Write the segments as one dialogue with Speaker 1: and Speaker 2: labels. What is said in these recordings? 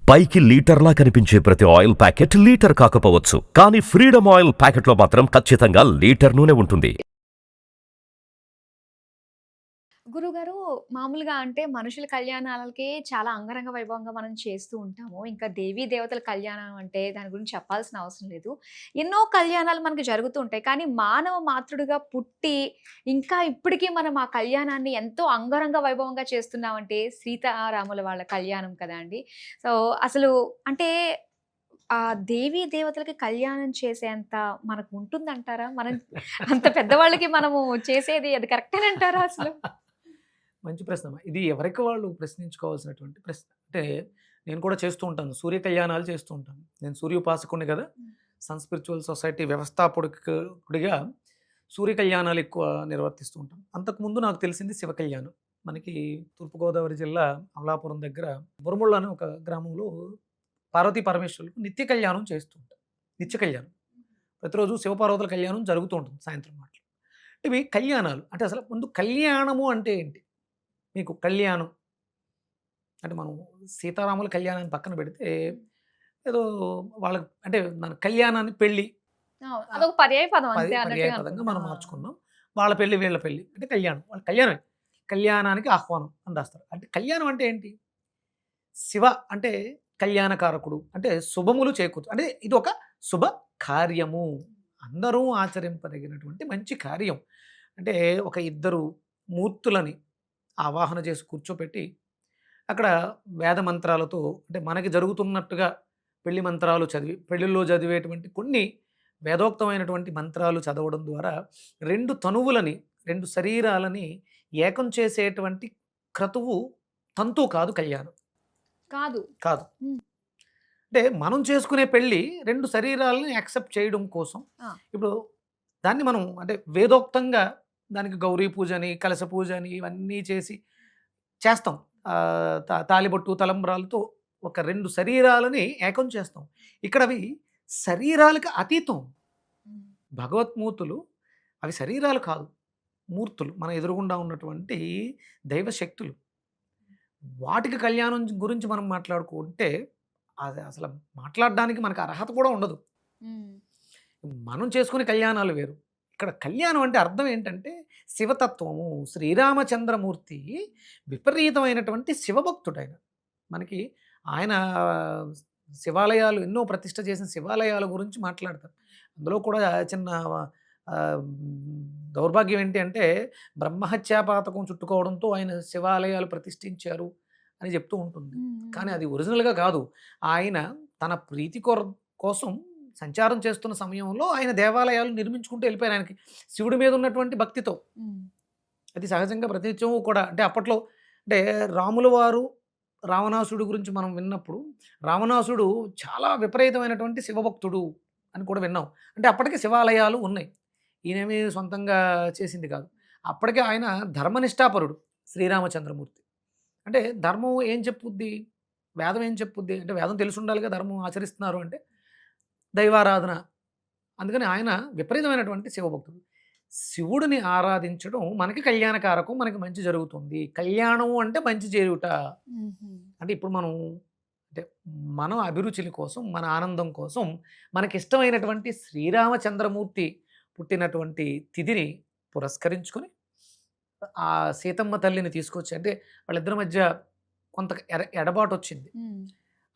Speaker 1: పైకి లీటర్లా కనిపించే ప్రతి ఆయిల్ ప్యాకెట్ లీటర్ కాకపోవచ్చు, కానీ ఫ్రీడమ్ ఆయిల్ ప్యాకెట్లో మాత్రం ఖచ్చితంగా లీటర్ నూనె ఉంటుంది.
Speaker 2: గురుగారు మామూలుగా అంటే మనుషుల కళ్యాణాలకి చాలా అంగరంగ వైభవంగా మనం చేస్తూ ఉంటాము. ఇంకా దేవీ దేవతల కళ్యాణం అంటే దాని గురించి చెప్పాల్సిన అవసరం లేదు. ఎన్నో కళ్యాణాలు మనకు జరుగుతూ ఉంటాయి. కానీ మానవ మాతృడిగా పుట్టి ఇంకా ఇప్పటికీ మనం ఆ కళ్యాణాన్ని ఎంతో అంగరంగ వైభవంగా చేస్తున్నామంటే సీతారాముల వాళ్ళ కళ్యాణం కదండీ! సో, అసలు అంటే ఆ దేవీ దేవతలకి కళ్యాణం చేసేంత మనకు ఉంటుందంటారా? మనం అంత పెద్దవాళ్ళకి మనము చేసేది అది కరెక్టేనంటారా అసలు?
Speaker 3: మంచి ప్రశ్న. ఇది ఎవరికి వాళ్ళు ప్రశ్నించుకోవాల్సినటువంటి ప్రశ్న. అంటే నేను కూడా చేస్తూ ఉంటాను. సూర్య కళ్యాణాలు చేస్తూ ఉంటాను. నేను సూర్యోపాసకుడిని కదా! సన్ స్పిరిచువల్ సొసైటీ వ్యవస్థాపకుడిగా సూర్య కళ్యాణాలు ఎక్కువ నిర్వర్తిస్తూ ఉంటాను. అంతకుముందు నాకు తెలిసింది శివ కళ్యాణం. మనకి తూర్పుగోదావరి జిల్లా అమలాపురం దగ్గర బురముళ్ళ అనే ఒక గ్రామంలో పార్వతీ పరమేశ్వరులకు నిత్య కళ్యాణం చేస్తూ ఉంటారు. నిత్య కళ్యాణం. ప్రతిరోజు శివపార్వతుల కళ్యాణం జరుగుతూ ఉంటుంది సాయంత్రం మాటలు. ఇవి కళ్యాణాలు. అంటే అసలు ముందు కళ్యాణము అంటే ఏంటి? మీకు కళ్యాణం అంటే మనం సీతారాముల కళ్యాణాన్ని పక్కన పెడితే ఏదో వాళ్ళకి అంటే మన కళ్యాణాన్ని పెళ్ళి
Speaker 2: అవును. అదొక పర్యాయ పదం అంతే
Speaker 3: పర్యాయ
Speaker 2: అన్నట్టుగా
Speaker 3: పదంగా
Speaker 2: అనుకుంటా.
Speaker 3: మనం మార్చుకున్నాం. వాళ్ళ పెళ్ళి వీళ్ళ పెళ్ళి అంటే కళ్యాణం. వాళ్ళ కళ్యాణమే. కళ్యాణానికి ఆహ్వానం అని రాస్తారు. అంటే కళ్యాణం అంటే ఏంటి? శివ అంటే కళ్యాణకారకుడు అంటే శుభములు చేకూర్చు అంటే ఇది ఒక శుభ కార్యము. అందరూ ఆచరింపదగినటువంటి మంచి కార్యం. అంటే ఒక ఇద్దరు మూర్తులని ఆవాహన చేసి కూర్చోపెట్టి అక్కడ వేద మంత్రాలతో అంటే మనకి జరుగుతున్నట్టుగా పెళ్లి మంత్రాలు చదివి పెళ్లిలో చదివేటువంటి కొన్ని వేదోక్తమైనటువంటి మంత్రాలు చదవడం ద్వారా రెండు తనువులని రెండు శరీరాలని ఏకం చేసేటువంటి క్రతువు తంతు కాదు కళ్యాణం
Speaker 2: కాదు.
Speaker 3: కాదు.
Speaker 2: హ్మ్.
Speaker 3: అంటే మనం చేసుకునే పెళ్ళి రెండు శరీరాలని యాక్సెప్ట్ చేయడం కోసం
Speaker 2: ఆ!
Speaker 3: ఇప్పుడు దాన్ని మనం అంటే వేదోక్తంగా దానికి గౌరీ పూజ అని కలశ పూజ అని ఇవన్నీ చేసి చేస్తాం. తాళిబొట్టు తలంబ్రాలతో ఒక రెండు శరీరాలని ఏకం చేస్తాం. ఇక్కడ అవి శరీరాలకు అతీతం.
Speaker 2: హ్మ్.
Speaker 3: భగవత్మూర్తులు అవి శరీరాలు కాదు, మూర్తులు మన ఎదురుగుండా ఉన్నటువంటి దైవశక్తులు. వాటికి కళ్యాణం గురించి మనం మాట్లాడుకుంటే అది అసలు మాట్లాడడానికి మనకు అర్హత కూడా ఉండదు.
Speaker 2: హ్మ్.
Speaker 3: మనం చేసుకునే కళ్యాణాలు వేరు. ఇక్కడ కళ్యాణం అంటే అర్థం ఏంటంటే శివతత్వము. శ్రీరామచంద్రమూర్తి విపరీతమైనటువంటి శివభక్తుడైన. మనకి ఆయన శివాలయాలు ఎన్నో ప్రతిష్ఠ చేసిన శివాలయాల గురించి మాట్లాడతారు. అందులో కూడా చిన్న దౌర్భాగ్యం ఏంటి అంటే బ్రహ్మహత్యా పాతకం చుట్టుకోవడంతో ఆయన శివాలయాలు ప్రతిష్ఠించారు అని చెప్తూ ఉంటుంది.
Speaker 2: హ్మ్.
Speaker 3: కానీ అది ఒరిజినల్‌గా కాదు. ఆయన తన ప్రీతి కోసం సంచారం చేస్తున్న సమయంలో ఆయన దేవాలయాలు నిర్మించుకుంటూ వెళ్ళిపోయారు ఆయనకి శివుడి మీద ఉన్నటువంటి భక్తితో.
Speaker 2: హ్మ్.
Speaker 3: అది సహజంగా ప్రతినిత్యము కూడా అంటే అప్పట్లో అంటే రాముల వారు రావణాసుడి గురించి మనం విన్నప్పుడు రావణాసుడు చాలా విపరీతమైనటువంటి శివభక్తుడు అని కూడా విన్నాం. అంటే అప్పటికే శివాలయాలు ఉన్నాయి. ఈయనేమి సొంతంగా చేసింది కాదు. అప్పటికే ఆయన ధర్మనిష్టాపరుడు శ్రీరామచంద్రమూర్తి. అంటే ధర్మం ఏం చెప్పుద్ది? వేదం ఏం చెప్పుద్ది? అంటే వేదం తెలిసి ఉండాలిగా ధర్మం ఆచరిస్తున్నారు అంటే దైవారాధన. అందుకని ఆయన విపరీతమైనటువంటి శివభక్తుడు. శివుడిని ఆరాధించడం మనకి కళ్యాణకారకం. మనకి మంచి జరుగుతుంది. కళ్యాణం అంటే మంచి చేయుట.
Speaker 2: హుహు.
Speaker 3: అంటే ఇప్పుడు మనం అంటే మన అభిరుచుల కోసం, మన ఆనందం కోసం మనకిష్టమైనటువంటి శ్రీరామచంద్రమూర్తి పుట్టినటువంటి తిథిని పురస్కరించుకొని ఆ సీతమ్మ తల్లిని తీసుకొచ్చి అంటే వాళ్ళిద్దరి మధ్య కొంత ఎడబాటొచ్చింది.
Speaker 2: హ్మ్.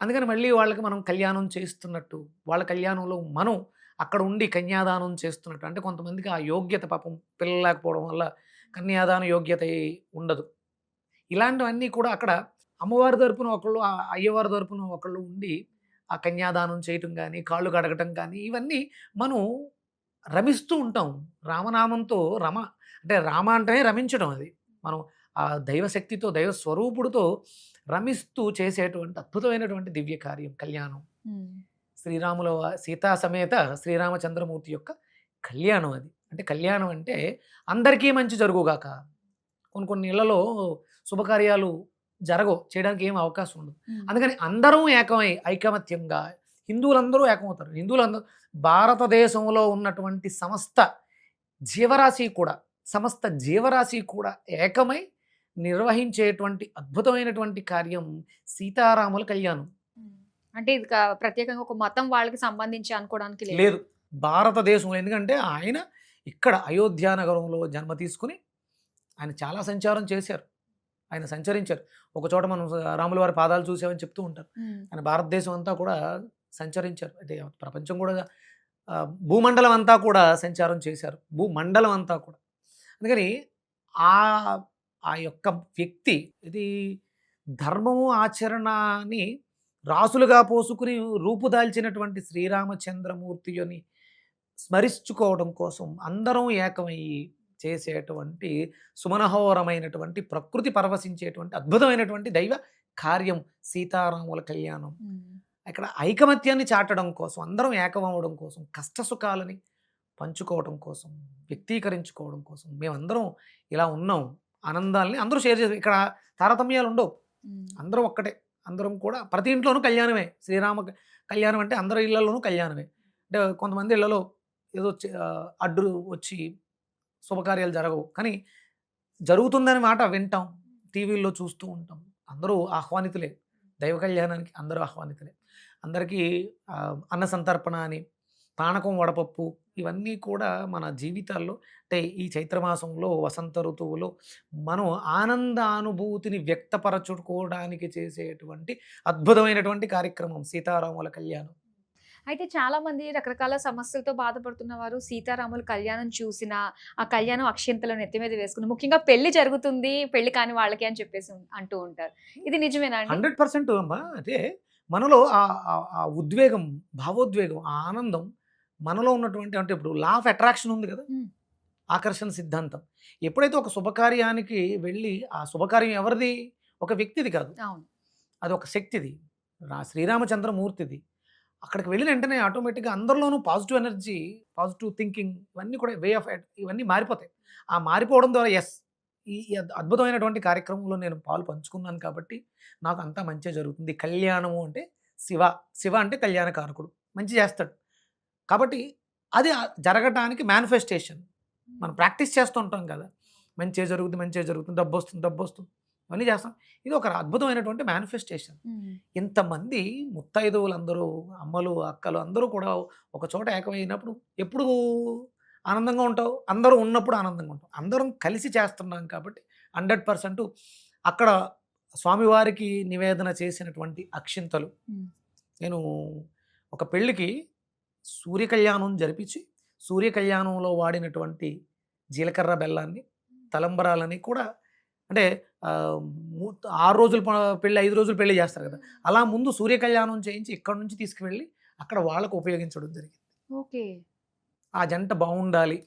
Speaker 3: అందుకని మళ్ళీ వాళ్ళకి మనం కళ్యాణం చేస్తున్నట్టు, వాళ్ళ కళ్యాణంలో మనం అక్కడ ఉండి కన్యాదానం చేస్తున్నట్టు. అంటే కొంతమందికి ఆ యోగ్యత పాపం పిల్లలు లేకపోవడం వల్ల కన్యాదాన యోగ్యత ఉండదు. ఇలాంటివన్నీ కూడా అక్కడ అమ్మవారి తరపున ఒకళ్ళు, అయ్యవారి తరపున ఒకళ్ళు ఉండి ఆ కన్యాదానం చేయటం గానీ, కాళ్ళు కడగటం కానీ ఇవన్నీ మనం రమిస్తూ ఉంటాం. రామనామంతో అంటే రామ అంటేనే రమించడం అది. మనం ఆ దైవశక్తితో, దైవ స్వరూపుడితో రమిస్తూ చేసేటువంటి అద్భుతమైనటువంటి దివ్య కార్యం కళ్యాణం.
Speaker 2: హ్మ్.
Speaker 3: సీతా సమేత శ్రీరామచంద్రమూర్తి యొక్క కళ్యాణం అది. అంటే కళ్యాణం అంటే అందరికీ మంచి జరుగుగాక. కొన్ని కొన్ని ఇళ్లలో శుభకార్యాలు జరగవు. చేయడానికి ఏం అవకాశం ఉండదు.
Speaker 2: హ్మ్.
Speaker 3: అందుకని అందరం ఏకమై ఐకమత్యంగా హిందువులందరూ ఏకమవుతారు. హిందువులందరూ భారతదేశంలో ఉన్నటువంటి సమస్త జీవరాశి కూడా ఏకమై నిర్వహించేటువంటి అద్భుతమైనటువంటి కార్యం సీతారాముల కళ్యాణం.
Speaker 2: హ్మ్. అంటే ఇది ప్రత్యేకంగా ఒక మతం వాళ్ళకి సంబంధించి అనుకోవడానికి లేదు.
Speaker 3: లేదు. భారతదేశంలో ఎందుకంటే ఆయన ఇక్కడ అయోధ్య నగరంలో జన్మ తీసుకొని ఆయన చాలా సంచారం చేశారు. ఆయన సంచరించారు. ఒక చోట మనం రాముల వారి పాదాలు చూసామని చెప్తూ ఉంటారు.
Speaker 2: హ్మ్.
Speaker 3: ఆయన భారతదేశం అంతా కూడా సంచరించారు. అంటే ప్రపంచం కూడా భూమండలం అంతా కూడా సంచారం చేశారు. భూమండలం అంతా కూడా. అందుకని ఆ ఆ యొక్క వ్యక్తి ఇది ధర్మము ఆచరణని రాసులుగా పోసుకుని రూపుదాల్చినటువంటి శ్రీరామచంద్రమూర్తి అని స్మరించుకోవడం కోసం అందరం ఏకమయ్యి చేసేటువంటి సుమనోహరమైనటువంటి ప్రకృతి పరవశించేటువంటి అద్భుతమైనటువంటి దైవ కార్యం సీతారాముల కళ్యాణం.
Speaker 2: హ్మ్.
Speaker 3: ఇక్కడ ఐకమత్యాన్ని చాటడం కోసం అందరం ఏకమవడం కోసం కష్ట సుఖాలని పంచుకోవడం కోసం వ్యక్తీకరించుకోవడం కోసం మేమందరం ఇలా ఉన్నాం. ఆనందాల్ని అందరూ షేర్ చేస్తారు. ఇక్కడ తారతమ్యాలు ఉండవు.
Speaker 2: హ్మ్.
Speaker 3: అందరం ఒక్కటే. అందరం కూడా ప్రతి ఇంట్లోనూ కళ్యాణమే. శ్రీరామ కళ్యాణం అంటే అందరి ఇళ్లలోనూ కళ్యాణమే. అంటే కొంతమంది ఇళ్లలో ఏదో అడ్డు వచ్చి శుభకార్యాలు జరగవు. కానీ జరుగుతుందని మాట వింటాం. టీవీల్లో చూస్తూ ఉంటాం. అందరూ ఆహ్వానితులే. దైవ కళ్యాణానికి అందరూ ఆహ్వానితులే. అందరికీ అన్న సంతర్పణ అని, పానకం వడపప్పు ఇవన్నీ కూడా మన జీవితాల్లో అంటే ఈ చైత్రమాసంలో వసంత ఋతువులో మనం ఆనందానుభూతిని వ్యక్తపరచుకోవడానికి చేసేటువంటి అద్భుతమైనటువంటి కార్యక్రమం సీతారాముల కళ్యాణం.
Speaker 2: అయితే చాలా మంది రకరకాల సమస్యలతో బాధపడుతున్న వారు సీతారాముల కళ్యాణం చూసినా, ఆ కళ్యాణం అక్షింతలను నెత్తి మీద వేసుకుని ముఖ్యంగా పెళ్లి జరుగుతుంది, పెళ్లి కాని వాళ్ళకి అని చెప్పేసి అంటూ ఉంటారు. ఇది నిజమేనా అండి?
Speaker 3: 100% అమ్మా. అదే మనలో ఆ ఉద్వేగం, భావోద్వేగం, ఆ ఆనందం మనలో ఉన్నటువంటి అంటే ఇప్పుడు లా ఆఫ్ అట్రాక్షన్ ఉంది కదా!
Speaker 2: హ్మ్.
Speaker 3: ఆకర్షణ సిద్ధాంతం. ఎప్పుడైతే ఒక శుభకార్యానికి వెళ్ళి ఆ శుభకార్యం ఎవరిది? ఒక వ్యక్తిది కాదు.
Speaker 2: అవును.
Speaker 3: అది ఒక శక్తిది. శ్రీరామచంద్రమూర్తిది. అక్కడికి వెళ్ళిన వెంటనే ఆటోమేటిక్‌గా అందరిలోనూ పాజిటివ్ ఎనర్జీ, పాజిటివ్ థింకింగ్ ఇవన్నీ కూడా వే ఆఫ్ ఇవన్నీ మారిపోతాయి. ఆ మారిపోవడం ద్వారా ఈ అద్భుతమైనటువంటి కార్యక్రమంలో నేను పాలు పంచుకున్నాను కాబట్టి నాకు అంతా మంచే జరుగుతుంది. కళ్యాణము అంటే శివ. శివ అంటే కళ్యాణకారకుడు. మంచి చేస్తాడు. కాబట్టి అది జరగటానికి మేనిఫెస్టేషన్. మనం ప్రాక్టీస్ చేస్తూ ఉంటాం కదా! మంచే జరుగుతుంది, మంచే జరుగుతుంది, డబ్బొస్తుంది, డబ్బొస్తుంది. ఇవన్నీ చేస్తాం. ఇది ఒక అద్భుతమైనటువంటి మేనిఫెస్టేషన్.
Speaker 2: హ్మ్.
Speaker 3: ఇంతమంది ముత్తైదువులందరూ, అమ్మలు, అక్కలు అందరూ కూడా ఒక చోట ఏకమైనప్పుడు ఎప్పుడు ఆనందంగా ఉంటావు? అందరూ ఉన్నప్పుడు ఆనందంగా ఉంటాం. అందరం కలిసి చేస్తున్నాం కాబట్టి 100% అక్కడ స్వామివారికి నివేదన చేసినటువంటి అక్షింతలు
Speaker 2: హ్మ్.
Speaker 3: నేను ఒక పెళ్ళికి సూర్య కళ్యాణం జరిపించి, సూర్య కళ్యాణంలో వాడినటువంటి జీలకర్ర బెల్లాన్ని, తలంబరాలని కూడా అంటే 6 రోజులు పెళ్ళి, 5 రోజులు పెళ్లి చేస్తారు కదా! అలా ముందు సూర్య కళ్యాణం చేయించి ఇక్కడి నుంచి తీసుకువెళ్ళి అక్కడ వాళ్ళకు ఉపయోగించడం జరిగింది.
Speaker 2: ఓకే.
Speaker 3: ఆ జంట బావుండాలి.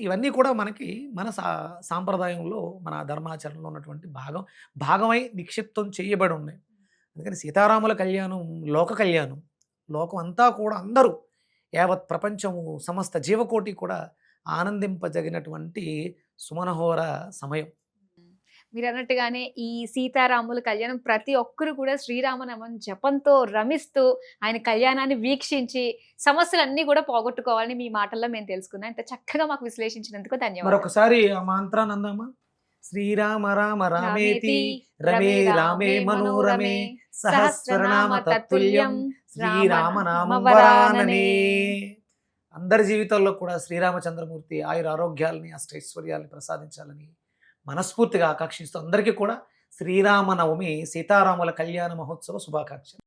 Speaker 3: ఇవన్నీ కూడా మనకి మన సాంప్రదాయంలో, మన ధర్మాచరణలో ఉన్నటువంటి భాగమై నిక్షిప్తం చేయబడి ఉన్నాయి. అందుకని సీతారాముల కళ్యాణం లోక కళ్యాణం. లోకం అంతా కూడా అందరూ యావత్ ప్రపంచము సమస్త జీవకోటి కూడా ఆనందింపజగినటువంటి సుమనోహర సమయం.
Speaker 2: మీరన్నట్టుగానే ఈ సీతారాముల కళ్యాణం ప్రతి ఒక్కరు కూడా శ్రీరామనామం జపంతో రమిస్తూ ఆయన కళ్యాణాన్ని వీక్షించి సమస్యలన్నీ కూడా పోగొట్టుకోవాలని మీ మాటల్లో మేము తెలుసుకున్నాం. ఇంత చక్కగా మాకు విశ్లేషించినందుకు ధన్యవాదాలు.
Speaker 3: మరొకసారి ఆ మంత్రాన్ని అందామా? శ్రీరామ రామ రామేతి రమే రామే మనోరమే సహస్రనామ తత్తుల్యం శ్రీరామ నామం వరాననే. అందరి జీవితాల్లో కూడా శ్రీరామచంద్రమూర్తి ఆయుర ఆరోగ్యాలని, అష్టైశ్వర్యాలని ప్రసాదించాలని మనస్ఫూర్తిగా ఆకాంక్షిస్తూ అందరికీ కూడా శ్రీరామనవమి సీతారాముల కళ్యాణ మహోత్సవ శుభాకాంక్షలు.